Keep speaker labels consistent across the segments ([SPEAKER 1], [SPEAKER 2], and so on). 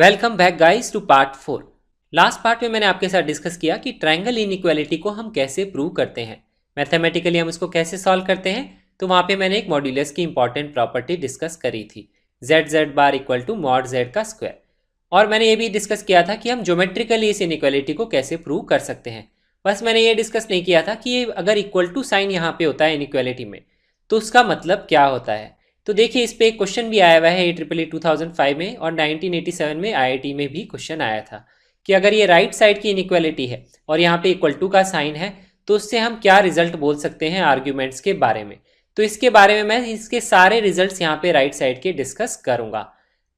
[SPEAKER 1] Welcome back guys to part 4। Last part में मैंने आपके साथ डिस्कस किया कि ट्रायंगल इनइक्वालिटी को हम कैसे प्रूव करते हैं, मैथमेटिकली हम इसको कैसे सॉल्व करते हैं। तो वहाँ पे मैंने एक मॉड्यूलस की इंपॉर्टेंट प्रॉपर्टी डिस्कस करी थी, Z Z bar equal to mod Z का स्क्वायर। और मैंने ये भी डिस्कस किया था कि हम ज्योमेट्रिकली इस इनइक्वालिटी को कैसे प्रूव कर सकते हैं। बस मैंने ये डिस्कस नहीं किया था कि ये अगर इक्वल टू साइन यहाँ पे होता है इनइक्वालिटी में तो उसका मतलब क्या होता है। तो देखिए इस पे एक क्वेश्चन भी आया हुआ है AEEE 2005 में, और 1987 में IIT में भी क्वेश्चन आया था कि अगर ये राइट साइड की इनइक्वालिटी है और यहाँ पे इक्वल टू का साइन है तो उससे हम क्या रिजल्ट बोल सकते हैं आर्ग्यूमेंट्स के बारे में। तो इसके बारे में मैं इसके सारे रिजल्ट्स यहाँ पे राइट साइड के डिस्कस करूंगा।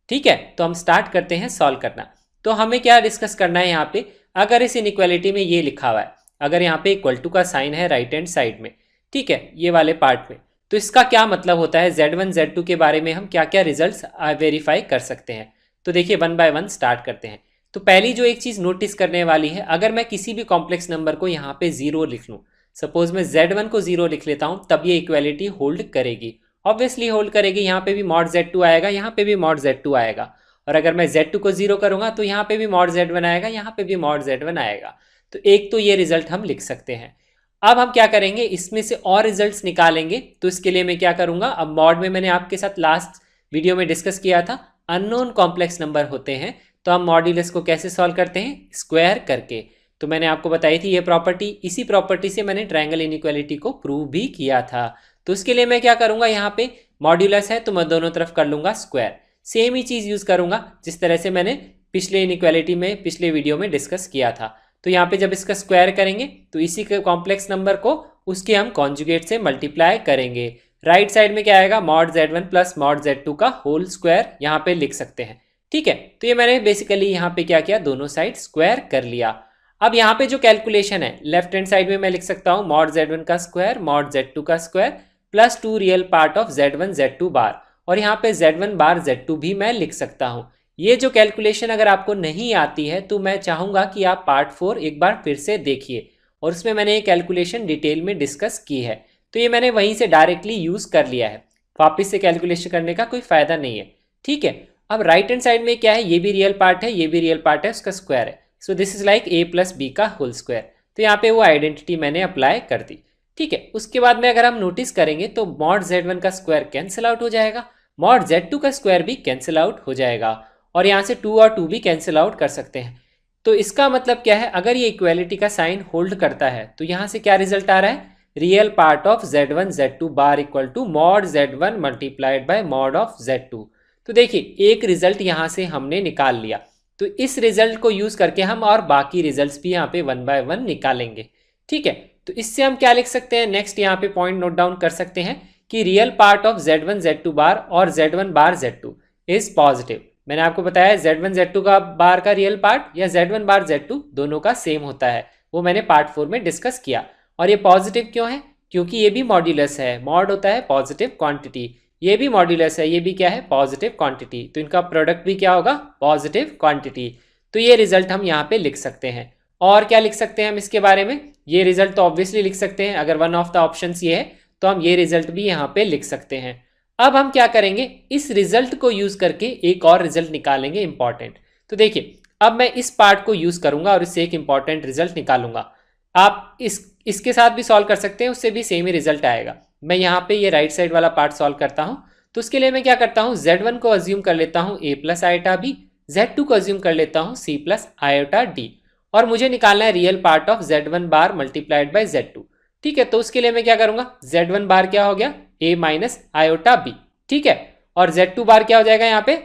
[SPEAKER 1] ठीक है, तो हम स्टार्ट करते हैं सॉल्व करना। तो हमें क्या डिस्कस करना है यहाँ पे, अगर इस इनइक्वालिटी में ये लिखा हुआ है, अगर यहाँ पे इक्वल टू का साइन है राइट हैंड साइड में, ठीक है, ये वाले पार्ट में, तो इसका क्या मतलब होता है, Z1 Z2 के बारे में हम क्या क्या रिजल्ट्स वेरीफाई कर सकते हैं। तो देखिए वन बाय वन स्टार्ट करते हैं। तो पहली जो एक चीज़ नोटिस करने वाली है, अगर मैं किसी भी कॉम्प्लेक्स नंबर को यहाँ पे जीरो लिख लूँ, सपोज मैं Z1 को जीरो लिख लेता हूँ, तब ये इक्वालिटी होल्ड करेगी, ऑब्वियसली होल्ड करेगी। यहाँ पे भी मॉड Z2 आएगा, यहाँ पे भी मॉड Z2 आएगा। और अगर मैं Z2 को जीरो करूँगा तो यहाँ पे भी मॉड Z1 आएगा, यहाँ पे भी मॉड Z1 आएगा। तो एक तो ये रिजल्ट हम लिख सकते हैं। अब हम क्या करेंगे, इसमें से और रिजल्ट्स निकालेंगे। तो इसके लिए मैं क्या करूंगा, अब मॉड में मैंने आपके साथ लास्ट वीडियो में डिस्कस किया था, अननोन कॉम्प्लेक्स नंबर होते हैं तो हम मॉड्यूलस को कैसे सॉल्व करते हैं, स्क्वायर करके। तो मैंने आपको बताई थी ये प्रॉपर्टी, इसी प्रॉपर्टी से मैंने ट्रायंगल इनइक्वालिटी को प्रूव भी किया था। तो उसके लिए मैं क्या करूंगा, यहाँ पे मॉड्यूलस है तो मैं दोनों तरफ कर लूंगा स्क्वायर। सेम ही चीज यूज करूंगा जिस तरह से मैंने पिछले इनइक्वालिटी में पिछले वीडियो में डिस्कस किया था। तो यहाँ पे जब इसका स्क्वायर करेंगे तो इसी के कॉम्प्लेक्स नंबर को उसके हम कॉन्जुगेट से मल्टीप्लाई करेंगे। राइट साइड में क्या आएगा, mod Z1 plus mod Z2 का होल स्क्वायर यहाँ पे लिख सकते हैं। ठीक है, तो ये मैंने बेसिकली यहाँ पे क्या किया, दोनों साइड स्क्वायर कर लिया। अब यहाँ पे जो कैलकुलेशन है लेफ्ट हैंड साइड में मैं लिख सकता हूँ मॉड Z1 का स्क्वायर मॉड Z2 का square plus 2 real part of Z1 Z2 बार, और यहाँ पे Z1 बार Z2 भी मैं लिख सकता हूँ। ये जो कैलकुलेशन अगर आपको नहीं आती है तो मैं चाहूँगा कि आप पार्ट 4 एक बार फिर से देखिए, और उसमें मैंने ये कैलकुलेशन डिटेल में डिस्कस की है। तो ये मैंने वहीं से डायरेक्टली यूज़ कर लिया है, वापस से कैलकुलेशन करने का कोई फ़ायदा नहीं है। ठीक है, अब राइट हैंड साइड में क्या है, ये भी रियल पार्ट है, ये भी रियल पार्ट है, उसका स्क्वायर है। So this is like A plus B का होल स्क्वायर। तो यहाँ पे वो आइडेंटिटी मैंने अप्लाई कर दी। ठीक है, उसके बाद में अगर हम नोटिस करेंगे तो मॉड Z1 का स्क्वायर कैंसिल आउट हो जाएगा, मॉड Z2 का स्क्वायर भी कैंसिल आउट हो जाएगा, और यहाँ से 2 और 2 भी कैंसिल आउट कर सकते हैं। तो इसका मतलब क्या है, अगर ये इक्वालिटी का साइन होल्ड करता है तो यहाँ से क्या रिजल्ट आ रहा है, real part of Z1 Z2 bar equal to mod Z1 multiplied by mod of Z2। तो देखिए एक रिजल्ट यहाँ से हमने निकाल लिया। तो इस रिजल्ट को यूज करके हम और बाकी रिजल्ट्स भी यहाँ पे वन बाय वन निकालेंगे। ठीक है, तो इससे हम क्या लिख सकते हैं, नेक्स्ट यहाँ पे पॉइंट नोट डाउन कर सकते हैं कि real part of Z1 Z2 बार और Z1 bar Z2 is positive. मैंने आपको बताया Z1 Z2 का बार का रियल पार्ट या Z1 बार Z2 दोनों का सेम होता है, वो मैंने पार्ट 4 में डिस्कस किया। और ये पॉजिटिव क्यों है, क्योंकि ये भी मॉड्यूलस है, मॉड होता है पॉजिटिव क्वांटिटी, ये भी मॉड्यूलस है, ये भी क्या है पॉजिटिव क्वांटिटी, तो इनका प्रोडक्ट भी क्या होगा, पॉजिटिव क्वांटिटी। तो ये रिजल्ट हम यहाँ पे लिख सकते हैं। और क्या लिख सकते हैं हम इसके बारे में, ये रिजल्ट तो ऑब्वियसली लिख सकते हैं, अगर वन ऑफ द ऑप्शन ये है तो हम ये रिजल्ट भी यहाँ पे लिख सकते हैं। अब हम क्या करेंगे, इस रिजल्ट को यूज करके एक और रिजल्ट निकालेंगे इंपॉर्टेंट। तो देखिए अब मैं इस पार्ट को यूज करूंगा और इससे एक इंपॉर्टेंट रिजल्ट निकालूंगा। आप इसके साथ भी सॉल्व कर सकते हैं, उससे भी सेम ही रिजल्ट आएगा। मैं यहाँ पे ये राइट साइड वाला पार्ट सॉल्व करता हूँ। तो उसके लिए मैं क्या करता हूँ, Z1 को अज्यूम कर लेता हूँ A plus iota B, Z2 को अज्यूम कर लेता हूँ C प्लस आयोटा डी, और मुझे निकालना है real part of Z1 bar multiplied by Z2। ठीक है, तो उसके लिए मैं क्या करूंगा, Z1 बार क्या हो गया, A माइनस आयोटा बी। ठीक है, और Z2 बार क्या हो जाएगा यहाँ पे,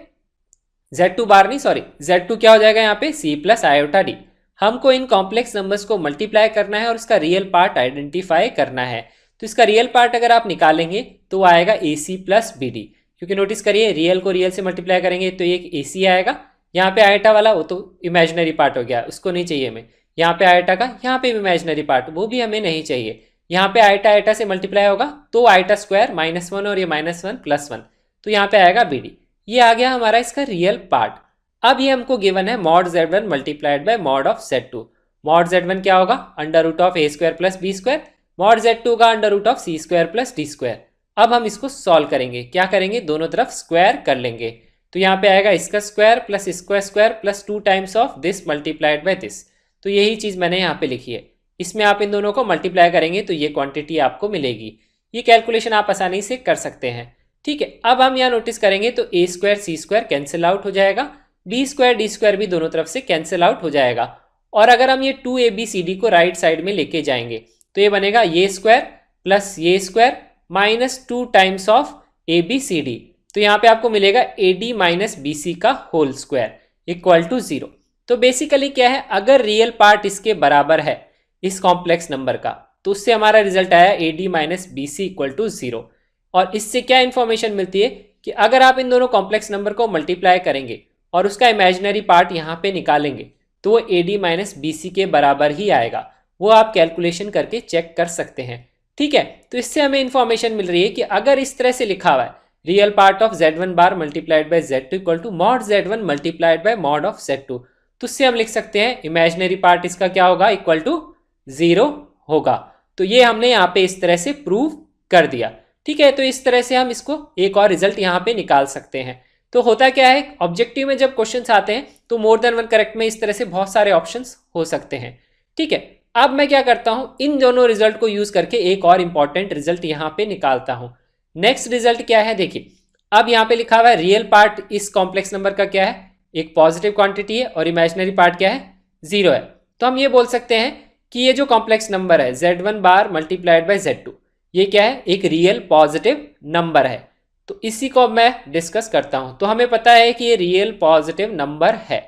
[SPEAKER 1] Z2 बार नहीं सॉरी, Z2 क्या हो जाएगा यहाँ पे C प्लस आयोटा डी। हमको इन कॉम्प्लेक्स नंबर्स को मल्टीप्लाई करना है और इसका रियल पार्ट आइडेंटिफाई करना है। तो इसका रियल पार्ट अगर आप निकालेंगे तो आएगा AC प्लस BD, क्योंकि नोटिस करिए रियल को रियल से मल्टीप्लाई करेंगे तो एक AC आएगा। यहाँ पे आयोटा वाला वो तो इमेजिनरी पार्ट हो गया, उसको नहीं चाहिए हमें। यहाँ पे आयोटा का यहाँ पे भी इमेजिनरी पार्ट, वो भी हमें नहीं चाहिए। यहाँ पे आयोटा आयोटा से मल्टीप्लाई होगा तो आयोटा स्क्वायर -1 और ये -1 +1, तो यहाँ पे आएगा BD। ये आ गया हमारा इसका रियल पार्ट। अब ये हमको गिवन है mod Z1 multiplied by mod of Z2। Mod Z1 क्या होगा, under root of A square plus B square, mod Z2 का under root of C square plus D square. अब हम इसको सॉल्व करेंगे, क्या करेंगे, दोनों तरफ स्क्वायर कर लेंगे। तो यहाँ पे आएगा इसका स्क्वायर प्लस इसका square plus 2 times of this multiplied by this. तो यही चीज़ मैंने यहाँ पे लिखी है। इसमें आप इन दोनों को मल्टीप्लाई करेंगे तो ये क्वांटिटी आपको मिलेगी। ये कैलकुलेशन आप आसानी से कर सकते हैं। ठीक है, अब हम यहाँ नोटिस करेंगे तो ए स्क्वायर सी स्क्वायर कैंसिल आउट हो जाएगा, बी स्क्वायर डी स्क्वायर भी दोनों तरफ से कैंसिल आउट हो जाएगा। और अगर हम ये 2abcd को राइट साइड में लेके जाएंगे तो ये बनेगा ये स्क्वायर प्लस ये square minus 2 times of abcd। तो यहाँ पे आपको मिलेगा ad माइनस bc का होल स्क्वायर इक्वल टू 0। तो बेसिकली क्या है, अगर रियल पार्ट इसके बराबर है इस कॉम्प्लेक्स नंबर का तो उससे हमारा रिजल्ट आया ad minus bc equal to 0। और इससे क्या इंफॉर्मेशन मिलती है कि अगर आप इन दोनों कॉम्प्लेक्स नंबर को मल्टीप्लाई करेंगे और उसका इमेजिनरी पार्ट यहाँ पे निकालेंगे तो वो ad माइनस bc के बराबर ही आएगा। वो आप कैलकुलेशन करके चेक कर सकते हैं। ठीक है, तो इससे हमें इंफॉर्मेशन मिल रही है कि अगर इस तरह से लिखा हुआ है real part of z1 bar multiplied by z2 equal to mod z1 multiplied by mod of z2, तो उससे हम लिख सकते हैं इमेजिनरी पार्ट इसका क्या होगा, इक्वल टू 0 होगा। तो ये हमने यहाँ पे इस तरह से प्रूव कर दिया। ठीक है, तो इस तरह से हम इसको एक और रिजल्ट यहाँ पे निकाल सकते हैं। तो होता क्या है, ऑब्जेक्टिव में जब क्वेश्चंस आते हैं तो मोर देन वन करेक्ट में इस तरह से बहुत सारे ऑप्शंस हो सकते हैं। ठीक है, अब मैं क्या करता हूं, इन दोनों रिजल्ट को यूज करके एक और इंपॉर्टेंट रिजल्ट यहां पे निकालता हूं। नेक्स्ट रिजल्ट क्या है, देखिए अब यहां पे लिखा हुआ है रियल पार्ट इस कॉम्प्लेक्स नंबर का क्या है, एक पॉजिटिव क्वांटिटी है और इमेजिनरी पार्ट क्या है, 0 है। तो हम ये बोल सकते हैं कि ये जो कॉम्प्लेक्स नंबर है z1 bar multiplied by z2 ये क्या है, एक रियल पॉजिटिव नंबर है। तो इसी को मैं डिस्कस करता हूं। तो हमें पता है कि ये रियल पॉजिटिव नंबर है।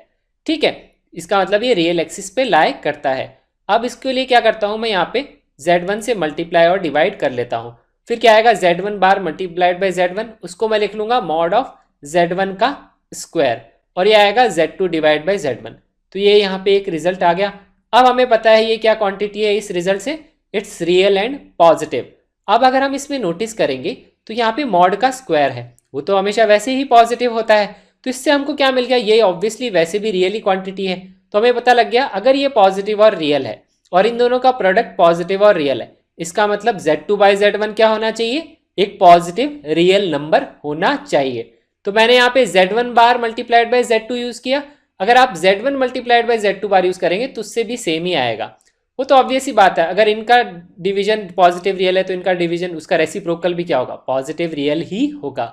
[SPEAKER 1] ठीक है, इसका मतलब ये रियल एक्सिस पे लाई करता है। अब इसके लिए क्या करता हूं, मैं यहाँ पे z1 से मल्टीप्लाई और डिवाइड कर लेता हूं। फिर क्या आएगा, z1 bar multiplied bye z1, उसको मैं लिख लूंगा मॉड ऑफ z1 का स्क्वायर, और ये आएगा z2 डिवाइड बाय z1। तो ये यहाँ पे एक रिजल्ट आ गया। अब हमें पता है ये क्या क्वांटिटी है इस रिजल्ट से, इट्स रियल एंड पॉजिटिव। अब अगर हम इसमें नोटिस करेंगे तो यहाँ पे मॉड का स्क्वायर है, वो तो हमेशा वैसे ही पॉजिटिव होता है। तो इससे हमको क्या मिल गया, ये ऑब्वियसली वैसे भी रियली क्वांटिटी है। तो हमें पता लग गया अगर ये पॉजिटिव और रियल है और इन दोनों का प्रोडक्ट पॉजिटिव और रियल है, इसका मतलब z2 बाई z1 क्या होना चाहिए, एक पॉजिटिव रियल नंबर होना चाहिए। तो मैंने यहाँ पे z1 bar multiplied by z2 use किया। अगर आप z1 multiplied by z2 bar use करेंगे तो उससे भी सेम ही आएगा। वो तो ऑब्वियस ही बात है, अगर इनका डिवीजन पॉजिटिव रियल है तो इनका डिवीजन उसका रेसिप्रोकल भी क्या होगा, पॉजिटिव रियल ही होगा।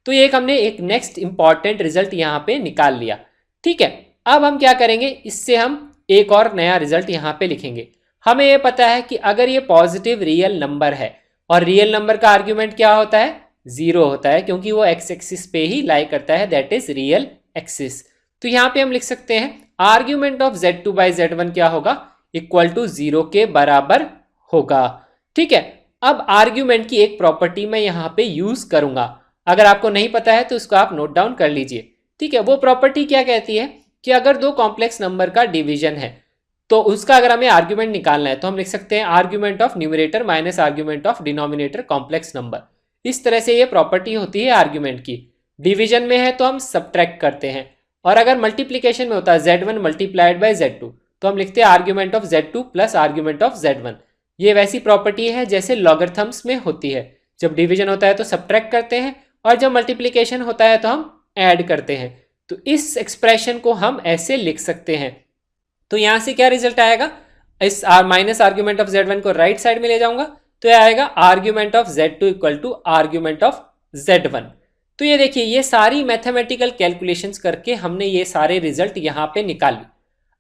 [SPEAKER 1] तो ये हमने एक नेक्स्ट इंपॉर्टेंट रिजल्ट यहाँ पे निकाल लिया। ठीक है, अब हम क्या करेंगे, इससे हम एक और नया रिजल्ट यहाँ पे लिखेंगे। हमें ये पता है कि अगर ये पॉजिटिव रियल नंबर है और रियल नंबर का आर्ग्यूमेंट क्या होता है, 0 होता है, क्योंकि वो एक्स एक्सिस पे ही लाई करता है, दैट इज रियल एक्सिस। तो यहाँ पे हम लिख सकते हैं argument of z2 by z1 क्या होगा, इक्वल टू 0 के बराबर होगा। ठीक है, अब आर्ग्यूमेंट की एक प्रॉपर्टी मैं यहाँ पे यूज करूंगा। अगर आपको नहीं पता है तो उसको आप नोट डाउन कर लीजिए। ठीक है, वो प्रॉपर्टी क्या कहती है कि अगर दो कॉम्प्लेक्स नंबर का डिवीजन है तो उसका अगर हमें आर्ग्यूमेंट निकालना है तो हम लिख सकते हैं argument of numerator minus argument of denominator complex number. इस तरह से ये प्रॉपर्टी होती है आर्ग्यूमेंट की। डिवीजन में है तो हम सब्ट्रैक्ट करते हैं, और अगर मल्टीप्लीकेशन में होता है z1 मल्टीप्लाइड बाय z2 तो हम लिखते हैं argument of z2 plus argument of z1। ये वैसी प्रॉपर्टी है जैसे लॉगरिथम्स में होती है, जब डिवीजन होता है तो सब्ट्रैक्ट करते हैं और जब मल्टीप्लीकेशन होता है तो हम ऐड करते हैं। तो इस एक्सप्रेशन को हम ऐसे लिख सकते हैं। तो यहां से क्या रिजल्ट आएगा, इस माइनस आर्ग्यूमेंट ऑफ z1 को राइट साइड में ले जाऊंगा तो यह आएगा argument of z2 equal to argument of z1। तो ये देखिए, ये सारी मैथमेटिकल कैलकुलेशंस करके हमने ये सारे रिजल्ट यहाँ पे निकाले।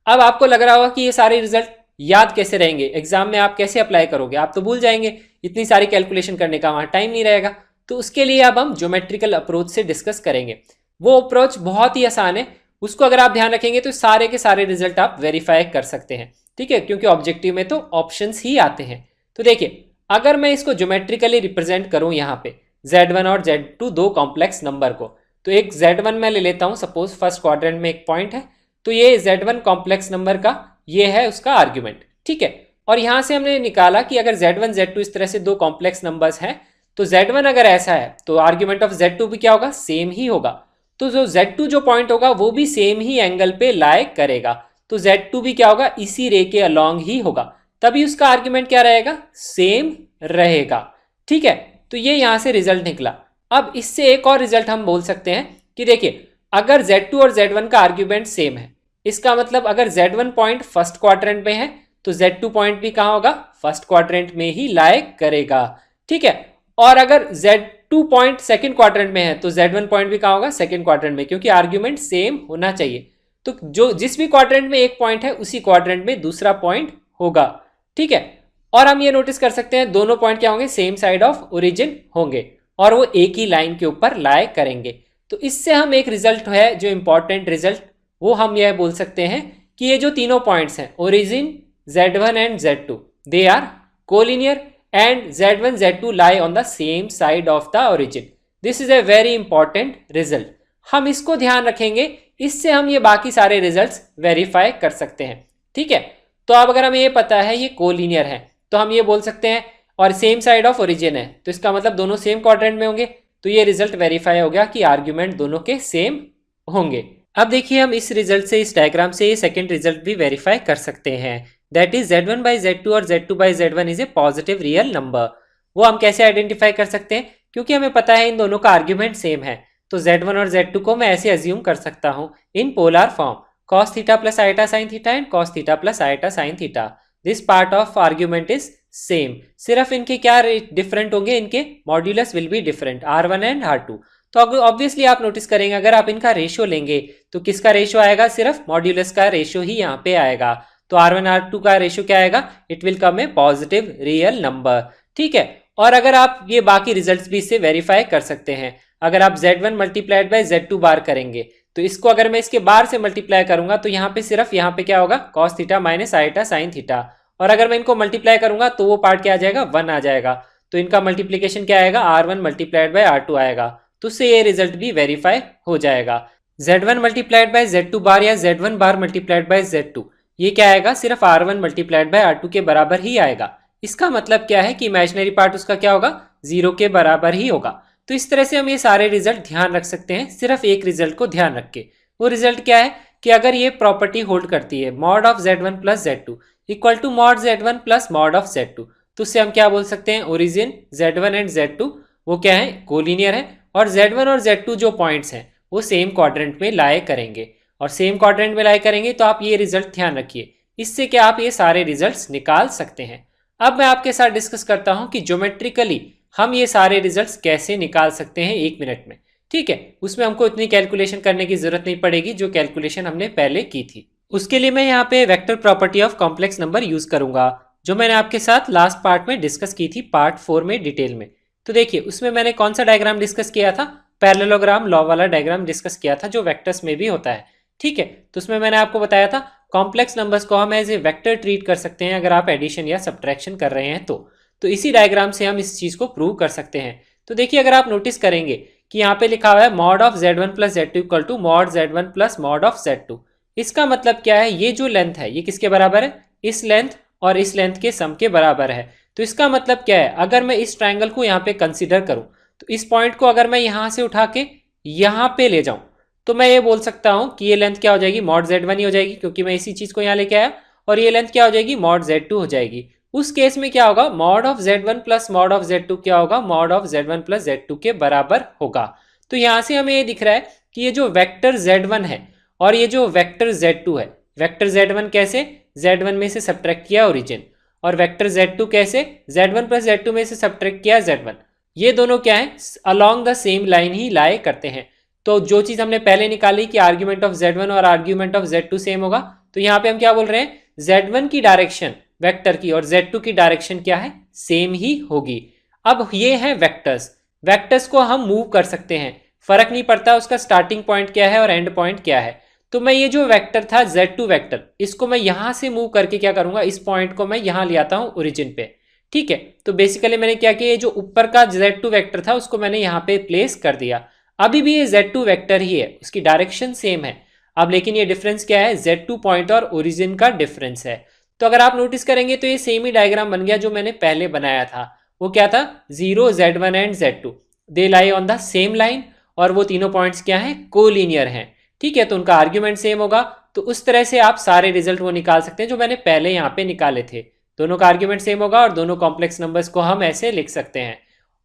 [SPEAKER 1] अब आपको लग रहा होगा कि ये सारे रिजल्ट याद कैसे रहेंगे, एग्जाम में आप कैसे अप्लाई करोगे, आप तो भूल जाएंगे, इतनी सारी कैलकुलेशन करने का वहां टाइम नहीं रहेगा। तो उसके लिए अब हम ज्योमेट्रिकल अप्रोच से डिस्कस करेंगे। वो अप्रोच बहुत ही आसान है, उसको अगर आप ध्यान रखेंगे तो सारे के सारे रिजल्ट आप वेरीफाई कर सकते हैं। ठीक है, क्योंकि ऑब्जेक्टिव में तो ऑप्शंस ही आते हैं। तो देखिए, अगर मैं इसको ज्योमेट्रिकली रिप्रेजेंट करूं यहाँ पे z1 और z2 दो कॉम्प्लेक्स नंबर को, तो एक z1 मैं ले लेता हूं, सपोज फर्स्ट क्वाड्रेंट में एक पॉइंट है, तो ये z1 कॉम्प्लेक्स नंबर का ये है उसका आर्ग्यूमेंट। ठीक है, और यहां से हमने निकाला कि अगर z1 z2 इस तरह से दो कॉम्प्लेक्स नंबर्स हैं तो z1 अगर ऐसा है तो आर्ग्यूमेंट ऑफ z2 भी क्या होगा, सेम ही होगा। तो जो z2 जो पॉइंट होगा वो भी सेम ही एंगल पे लाई करेगा, तो z2 भी क्या होगा, इसी रे के अलोंग ही होगा, तभी उसका आर्ग्यूमेंट क्या रहेगा, सेम रहेगा। ठीक है, तो ये यहां से रिजल्ट निकला। अब इससे एक और रिजल्ट हम बोल सकते हैं कि देखिए, अगर Z2 और Z1 का आर्ग्यूमेंट सेम है, इसका मतलब अगर Z1 पॉइंट फर्स्ट क्वाड्रेंट में है तो Z2 पॉइंट भी कहां होगा, फर्स्ट क्वाड्रेंट में ही लाई करेगा, ठीक है। और अगर Z2 पॉइंट सेकंड क्वाड्रेंट में है तो Z1 पॉइंट भी कहां होगा, सेकंड क्वाड्रेंट में, क्योंकि आर्ग्यूमेंट सेम होना चाहिए। तो जो जिस भी क्वाड्रेंट में एक पॉइंट है उसी क्वाड्रेंट में दूसरा पॉइंट होगा, ठीक है। और हम ये नोटिस कर सकते हैं दोनों पॉइंट क्या होंगे, सेम साइड ऑफ ओरिजिन होंगे और वो एक ही लाइन के ऊपर लाई करेंगे। तो इससे हम एक रिजल्ट है जो इंपॉर्टेंट रिजल्ट, वो हम यह बोल सकते हैं कि ये जो तीनों पॉइंट्स हैं origin Z1 and Z2 they are collinear and Z1 Z2 lie on the same side of the origin. This is a very important result, हम इसको ध्यान रखेंगे, इससे हम ये बाकी सारे रिजल्ट्स वेरीफाई कर सकते हैं, ठीक है। तो अब अगर हमें ये पता है ये कोलिनियर है तो हम ये बोल सकते हैं और सेम साइड ऑफ ओरिजिन है तो इसका मतलब दोनों सेम क्वाड्रेंट में होंगे, तो ये रिजल्ट वेरीफाई हो गया कि आर्ग्यूमेंट दोनों के सेम होंगे। अब देखिए हम इस रिजल्ट से, इस डायग्राम से ये सेकंड रिजल्ट भी वेरीफाई कर सकते हैं, that is Z1 by Z2 और Z2 by Z1 is a positive real number. वो हम कैसे आइडेंटिफाई कर सकते हैं, क्योंकि हमें पता है इन दोनों का आर्ग्यूमेंट सेम है, तो Z1 और Z2 को मैं ऐसे अज्यूम कर सकता हूं in polar form cos theta plus iota sine theta and cos theta plus iota sine theta. This part of argument is same, सिर्फ इनके क्या डिफरेंट होंगे, इनके modulus will be different R1 and R2। तो obviously आप notice करेंगे अगर आप इनका रेशियो लेंगे तो किसका रेशियो आएगा, सिर्फ मॉड्यूलस का रेशियो ही यहाँ पे आएगा। तो R1 R2 का रेशियो क्या आएगा, it will come A positive real number, ठीक है। और अगर आप ये बाकी रिजल्ट्स भी इससे वेरीफाई कर सकते हैं, अगर आप Z1 मल्टीप्लाइड बाय Z2 बार करेंगे तो इसको अगर मैं इसके बार से मल्टीप्लाई करूंगा तो यहाँ पे सिर्फ यहाँ पे क्या होगा, cos theta minus iota sine theta, और अगर मैं इनको मल्टीप्लाई करूंगा तो वो पार्ट क्या आ जाएगा, 1 आ जाएगा, तो इनका मल्टीप्लीकेशन क्या आएगा, R1 मल्टीप्लाइड बाय R2 आएगा, तो उससे ये रिजल्ट भी वेरीफाई हो जाएगा। Z1 मल्टीप्लाइड बाय Z2 बार या Z1 bar multiplied by Z2, ये क्या आएगा, सिर्फ R1 मल्टीप्लाइड बाय R2 के बराबर ही आएगा। इसका मतलब क्या है कि इमेजिनरी पार्ट उसका क्या होगा, 0 के बराबर ही होगा। तो इस तरह से हम ये सारे रिजल्ट ध्यान रख सकते हैं, सिर्फ एक रिजल्ट को ध्यान रख के। वो रिजल्ट क्या है कि अगर ये प्रॉपर्टी होल्ड करती है mod of Z1 plus Z2 equal to mod Z1 plus mod of Z2, तो उससे हम क्या बोल सकते हैं, ओरिजिन Z1 एंड Z2 वो क्या है, कोलिनियर है, और Z1 और Z2 जो पॉइंट्स हैं वो सेम क्वाड्रेंट में लाई करेंगे, और सेम क्वाड्रेंट में लाई करेंगे तो आप ये रिजल्ट ध्यान रखिए, इससे क्या आप ये सारे रिजल्ट्स निकाल सकते हैं। अब मैं आपके साथ डिस्कस करता हूं कि ज्योमेट्रिकली हम ये सारे रिजल्ट्स कैसे निकाल सकते हैं 1 मिनट में, ठीक है। उसमें हमको इतनी कैलकुलेशन करने की जरूरत नहीं पड़ेगी जो कैलकुलेशन हमने पहले की थी। उसके लिए मैं यहाँ पे vector property of complex number use करूंगा, जो मैंने आपके साथ लास्ट पार्ट में डिस्कस की थी, पार्ट 4 में डिटेल में। तो देखिए उसमें मैंने कौन सा डायग्राम डिस्कस किया था, पैरेललोग्राम लॉ वाला डायग्राम डिस्कस किया था जो वेक्टर्स में भी होता है, ठीक है। तो उसमें मैंने आपको बताया था कॉम्प्लेक्स नंबर्स को हम एज ए वेक्टर ट्रीट कर सकते हैं अगर आप एडिशन या सब्ट्रैक्शन कर रहे हैं तो इसी डायग्राम से हम इस चीज को प्रूव कर सकते हैं। तो देखिए अगर आप नोटिस करेंगे कि यहाँ पे लिखा हुआ है mod of Z1 plus Z2 equal to mod Z1 plus mod of Z2, इसका मतलब क्या है, ये जो लेंथ है ये किसके बराबर है, इस लेंथ और इस लेंथ के सम के बराबर है। तो इसका मतलब क्या है, अगर मैं इस ट्राइंगल को यहाँ पे कंसिडर करूं तो इस पॉइंट को अगर मैं यहाँ से उठा के यहाँ पे ले जाऊं तो मैं ये बोल सकता हूं कि ये लेंथ क्या हो जाएगी, मॉड Z1 ही हो जाएगी, क्योंकि मैं इसी चीज को यहाँ लेके आया, और ये लेंथ क्या हो जाएगी, मॉड Z2 हो जाएगी। उस केस में क्या होगा, mod of Z1 plus mod of Z2 क्या होगा, mod of Z1 plus Z2 के बराबर होगा। तो यहां से हमें ये दिख रहा है कि ये जो वेक्टर Z1 है और ये जो वेक्टर Z2 है, वेक्टर Z1 कैसे, Z1 में से सब्ट्रैक्ट किया ओरिजिन, और वेक्टर Z2 कैसे, Z1 प्लस Z2 में से सब्ट्रैक्ट किया Z1, ये दोनों क्या है, अलोंग द सेम लाइन ही लाई करते हैं। तो जो चीज हमने पहले निकाली कि आर्ग्यूमेंट ऑफ Z1 और आर्ग्यूमेंट ऑफ Z2 सेम होगा, तो यहाँ पे हम क्या बोल रहे हैं, Z1 की डायरेक्शन वेक्टर की और Z2 की डायरेक्शन क्या है, सेम ही होगी। अब ये है वेक्टर्स, वेक्टर्स को हम मूव कर सकते हैं, फर्क नहीं पड़ता उसका स्टार्टिंग पॉइंट क्या है और एंड पॉइंट क्या है। तो मैं ये जो वेक्टर था Z2 वेक्टर, इसको मैं यहां से मूव करके क्या करूंगा, इस पॉइंट को मैं यहां ले आता हूं ओरिजिन पे, ठीक है। तो बेसिकली मैंने क्या किया, ये जो ऊपर का Z2 वेक्टर था उसको मैंने यहाँ पे प्लेस कर दिया। अभी भी ये Z2 वेक्टर ही है, उसकी डायरेक्शन सेम है, अब लेकिन ये डिफरेंस क्या है, Z2 पॉइंट और ओरिजिन का डिफरेंस है। तो अगर आप नोटिस करेंगे तो ये सेम ही डायग्राम बन गया जो मैंने पहले बनाया था। वो क्या था, 0 Z1 and Z2 they lie on the same line, और वो तीनों पॉइंट्स क्या हैं, कोलिनियर हैं, ठीक है। तो उनका आर्ग्यूमेंट सेम होगा। तो उस तरह से आप सारे रिजल्ट वो निकाल सकते हैं जो मैंने पहले यहाँ पे निकाले थे। दोनों का आर्ग्यूमेंट सेम होगा और दोनों कॉम्प्लेक्स नंबर्स को हम ऐसे लिख सकते हैं।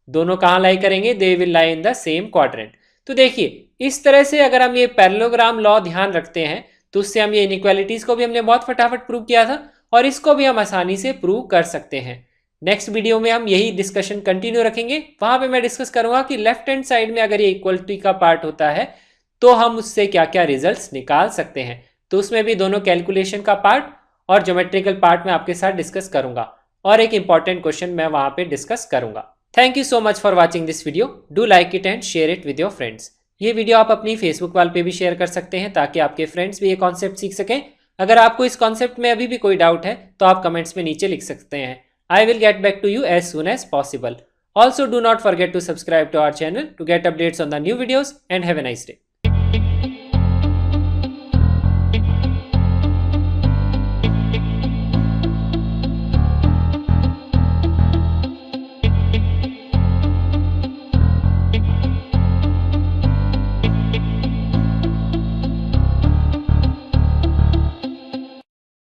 [SPEAKER 1] दोनों कहाँ लाई करेंगे, they will lie in the same quadrant. तो देखिए, इस तरह से अगर हम ये पैरेललोग्राम लॉ ध्यान रखते हैं तो उससे हम ये इनइक्वालिटीज को भी हमने बहुत फटाफट प्रूव किया था और इसको भी हम आसानी से प्रूव कर सकते हैं। नेक्स्ट वीडियो में हम यही डिस्कशन कंटिन्यू रखेंगे। वहां पे मैं डिस्कस करूंगा कि लेफ्ट हैंड साइड में अगर ये इक्वलिटी का पार्ट होता है तो हम उससे क्या क्या रिजल्ट्स निकाल सकते हैं। तो उसमें भी दोनों कैलकुलेशन का पार्ट और ज्योमेट्रिकल पार्ट में आपके साथ डिस्कस करूंगा और एक इंपॉर्टेंट क्वेश्चन मैं वहां पे डिस्कस करूंगा। Thank you so much for watching this video. Do like it and share it with your friends. ये वीडियो आप अपनी फेसबुक वाल पे भी शेयर कर सकते हैं ताकि आपके फ्रेंड्स भी ये कॉन्सेप्ट सीख सकें। अगर आपको इस कॉन्सेप्ट में अभी भी कोई डाउट है तो आप कमेंट्स में नीचे लिख सकते हैं। I will get back to you as soon as possible. Also do not forget to subscribe to our channel to get updates on the new videos and have a nice day.